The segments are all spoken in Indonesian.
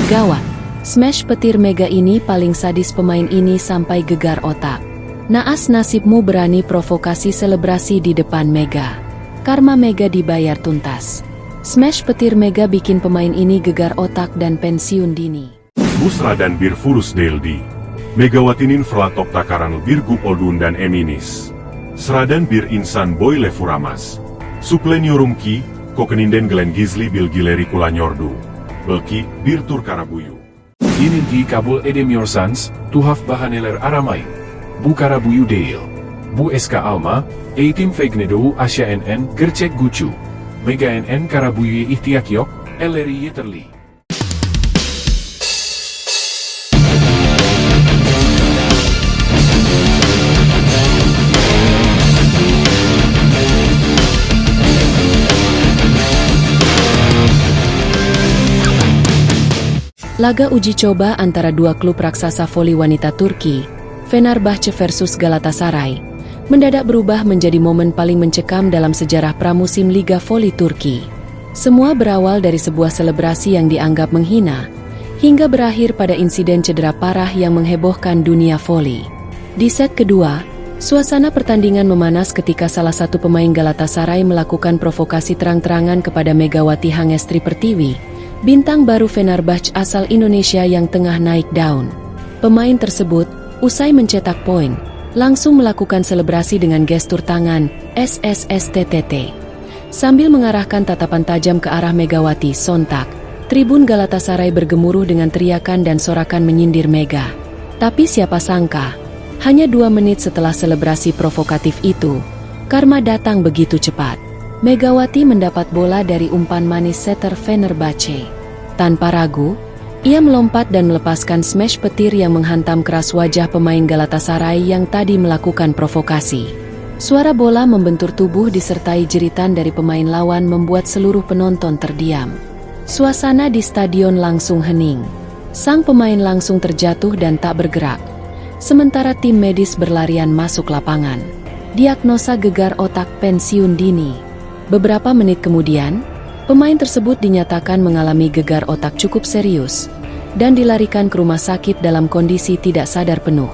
Gawat, smash petir Mega ini paling sadis, pemain ini sampai gegar otak. Naas nasibmu berani provokasi selebrasi di depan Mega. Karma Mega dibayar tuntas. Smash petir Mega bikin pemain ini gegar otak dan pensiun dini. Busra dan bir furus deldi. Megawatinin Flatok takaran bir gupoldun dan eminis. Seradan bir insan boy lefuramas. Suplenyorumki, kokeninden glen gizli bil gileri kulanyordu. Belki, bir turkarabuyu. Ininti kabul edemiyorsans, tuhaf bahaneler aramay. Bu karabuyu değil. Bu eska alma, eğitim fegnedoğu Asya NN gerçek gucu. Mega NN karabuyu ihtiyak yok, elleri yeterli. Laga uji coba antara dua klub raksasa voli wanita Turki, Fenerbahçe versus Galatasaray, mendadak berubah menjadi momen paling mencekam dalam sejarah pramusim Liga Voli Turki. Semua berawal dari sebuah selebrasi yang dianggap menghina, hingga berakhir pada insiden cedera parah yang menghebohkan dunia voli. Di set kedua, suasana pertandingan memanas ketika salah satu pemain Galatasaray melakukan provokasi terang-terangan kepada Megawati Hangestri Pertiwi, bintang baru Fenerbahçe asal Indonesia yang tengah naik daun. Pemain tersebut, usai mencetak poin, langsung melakukan selebrasi dengan gestur tangan, SSSTTT. Sambil mengarahkan tatapan tajam ke arah Megawati, sontak tribun Galatasaray bergemuruh dengan teriakan dan sorakan menyindir Mega. Tapi siapa sangka, hanya 2 menit setelah selebrasi provokatif itu, karma datang begitu cepat. Megawati mendapat bola dari umpan manis setter Fenerbahçe. Tanpa ragu, ia melompat dan melepaskan smash petir yang menghantam keras wajah pemain Galatasaray yang tadi melakukan provokasi. Suara bola membentur tubuh disertai jeritan dari pemain lawan membuat seluruh penonton terdiam. Suasana di stadion langsung hening. Sang pemain langsung terjatuh dan tak bergerak. Sementara tim medis berlarian masuk lapangan. Diagnosa gegar otak, pensiun dini. Beberapa menit kemudian, pemain tersebut dinyatakan mengalami gegar otak cukup serius dan dilarikan ke rumah sakit dalam kondisi tidak sadar penuh.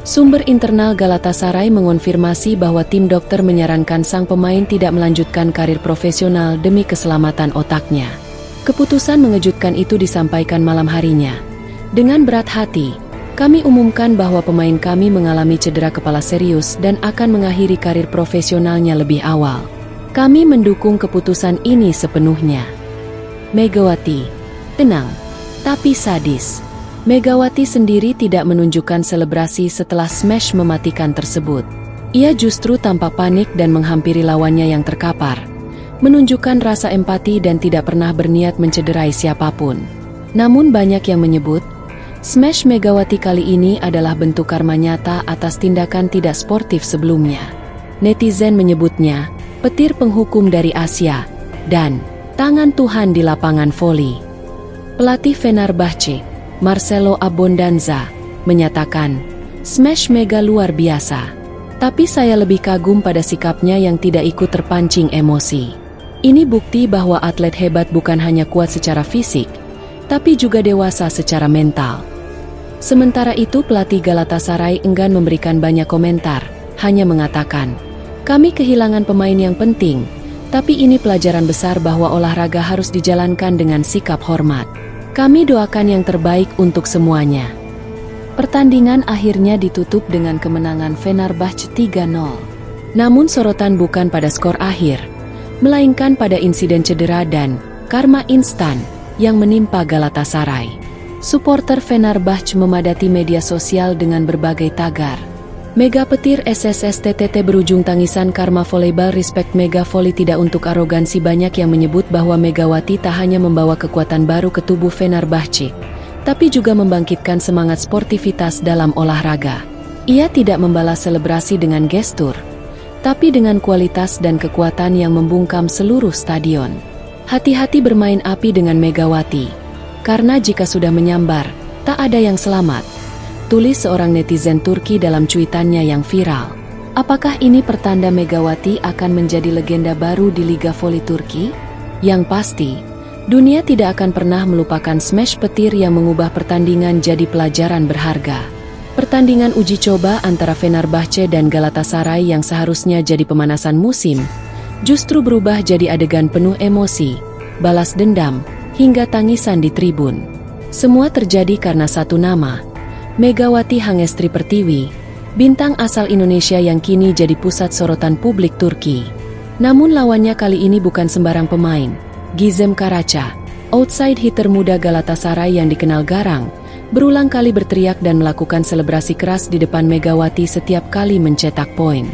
Sumber internal Galatasaray mengonfirmasi bahwa tim dokter menyarankan sang pemain tidak melanjutkan karir profesional demi keselamatan otaknya. Keputusan mengejutkan itu disampaikan malam harinya. Dengan berat hati, kami umumkan bahwa pemain kami mengalami cedera kepala serius dan akan mengakhiri karir profesionalnya lebih awal. Kami mendukung keputusan ini sepenuhnya. Megawati, tenang, tapi sadis. Megawati sendiri tidak menunjukkan selebrasi setelah smash mematikan tersebut. Ia justru tampak panik dan menghampiri lawannya yang terkapar, menunjukkan rasa empati dan tidak pernah berniat mencederai siapapun. Namun banyak yang menyebut, smash Megawati kali ini adalah bentuk karma nyata atas tindakan tidak sportif sebelumnya. Netizen menyebutnya petir penghukum dari Asia, dan tangan Tuhan di lapangan voli. Pelatih Fenerbahçe, Marcelo Abondanza, menyatakan, smash Mega luar biasa. Tapi saya lebih kagum pada sikapnya yang tidak ikut terpancing emosi. Ini bukti bahwa atlet hebat bukan hanya kuat secara fisik, tapi juga dewasa secara mental. Sementara itu pelatih Galatasaray enggan memberikan banyak komentar, hanya mengatakan, kami kehilangan pemain yang penting, tapi ini pelajaran besar bahwa olahraga harus dijalankan dengan sikap hormat. Kami doakan yang terbaik untuk semuanya. Pertandingan akhirnya ditutup dengan kemenangan Fenerbahçe 3-0. Namun sorotan bukan pada skor akhir, melainkan pada insiden cedera dan karma instan yang menimpa Galatasaray. Supporter Fenerbahçe memadati media sosial dengan berbagai tagar. Mega petir SSSTTT berujung tangisan karma volleyball. Respect Mega Volley tidak untuk arogansi. Banyak yang menyebut bahwa Megawati tak hanya membawa kekuatan baru ke tubuh Fenerbahçe, tapi juga membangkitkan semangat sportivitas dalam olahraga. Ia tidak membalas selebrasi dengan gestur, tapi dengan kualitas dan kekuatan yang membungkam seluruh stadion. Hati-hati bermain api dengan Megawati, karena jika sudah menyambar, tak ada yang selamat. Tulis seorang netizen Turki dalam cuitannya yang viral. Apakah ini pertanda Megawati akan menjadi legenda baru di Liga Voli Turki? Yang pasti, Dunia tidak akan pernah melupakan smash petir yang mengubah pertandingan jadi pelajaran berharga. Pertandingan uji coba antara Fenerbahce dan Galatasaray yang seharusnya jadi pemanasan musim, justru berubah jadi adegan penuh emosi, balas dendam, hingga tangisan di tribun. Semua terjadi karena satu nama, Megawati Hangestri Pertiwi, bintang asal Indonesia yang kini jadi pusat sorotan publik Turki. Namun lawannya kali ini bukan sembarang pemain, Gizem Karaca, outside hitter muda Galatasaray yang dikenal garang, berulang kali berteriak dan melakukan selebrasi keras di depan Megawati setiap kali mencetak poin.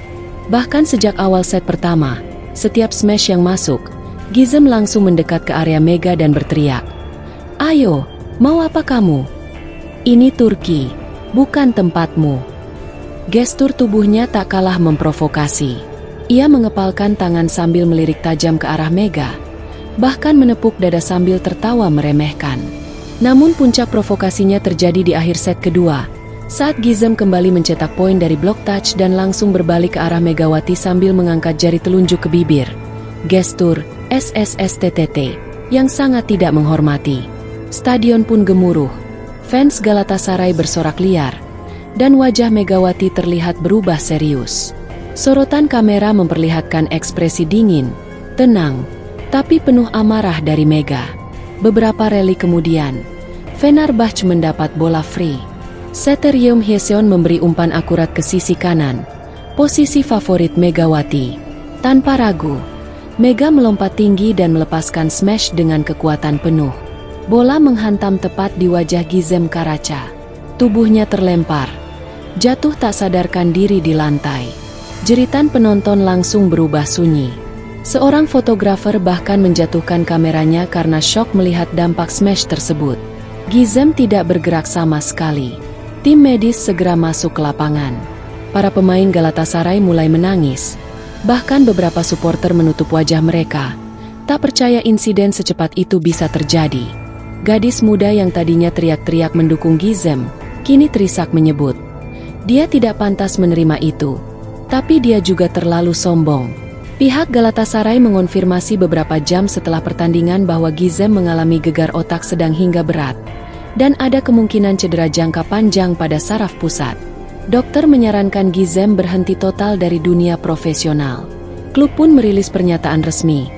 Bahkan sejak awal set pertama, setiap smash yang masuk, Gizem langsung mendekat ke area Mega dan berteriak, "Ayo, mau apa kamu? Ini Turki, bukan tempatmu." Gestur tubuhnya tak kalah memprovokasi. Ia mengepalkan tangan sambil melirik tajam ke arah Mega, bahkan menepuk dada sambil tertawa meremehkan. Namun puncak provokasinya terjadi di akhir set kedua, saat Gizem kembali mencetak poin dari block touch dan langsung berbalik ke arah Megawati sambil mengangkat jari telunjuk ke bibir. Gestur SSSTTT yang sangat tidak menghormati. Stadion pun gemuruh. Fans Galatasaray bersorak liar, dan wajah Megawati terlihat berubah serius. Sorotan kamera memperlihatkan ekspresi dingin, tenang, tapi penuh amarah dari Mega. Beberapa rally kemudian, Fenerbahce mendapat bola free. Setter Yeom Hyeseon memberi umpan akurat ke sisi kanan, posisi favorit Megawati. Tanpa ragu, Mega melompat tinggi dan melepaskan smash dengan kekuatan penuh. Bola menghantam tepat di wajah Gizem Karaca. Tubuhnya terlempar, jatuh tak sadarkan diri di lantai. Jeritan penonton langsung berubah sunyi. Seorang fotografer bahkan menjatuhkan kameranya karena syok melihat dampak smash tersebut. Gizem tidak bergerak sama sekali. Tim medis segera masuk ke lapangan. Para pemain Galatasaray mulai menangis. Bahkan beberapa supporter menutup wajah mereka, tak percaya insiden secepat itu bisa terjadi. Gadis muda yang tadinya teriak-teriak mendukung Gizem, kini terisak menyebut, dia tidak pantas menerima itu. Tapi dia juga terlalu sombong. Pihak Galatasaray mengonfirmasi beberapa jam setelah pertandingan bahwa Gizem mengalami gegar otak sedang hingga berat, dan ada kemungkinan cedera jangka panjang pada saraf pusat. Dokter menyarankan Gizem berhenti total dari dunia profesional. Klub pun merilis pernyataan resmi.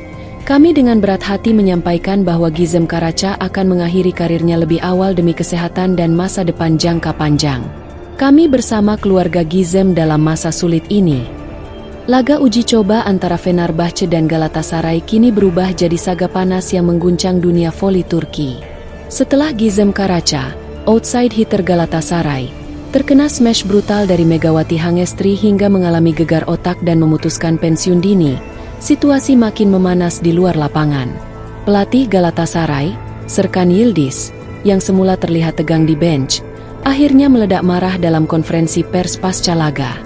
Kami dengan berat hati menyampaikan bahwa Gizem Karaca akan mengakhiri karirnya lebih awal demi kesehatan dan masa depan jangka panjang. Kami bersama keluarga Gizem dalam masa sulit ini. Laga uji coba antara Fenerbahce dan Galatasaray kini berubah jadi saga panas yang mengguncang dunia voli Turki. Setelah Gizem Karaca, outside hitter Galatasaray, terkena smash brutal dari Megawati Hangestri hingga mengalami gegar otak dan memutuskan pensiun dini, situasi makin memanas di luar lapangan. Pelatih Galatasaray, Serkan Yildiz, yang semula terlihat tegang di bench, akhirnya meledak marah dalam konferensi pers pasca laga.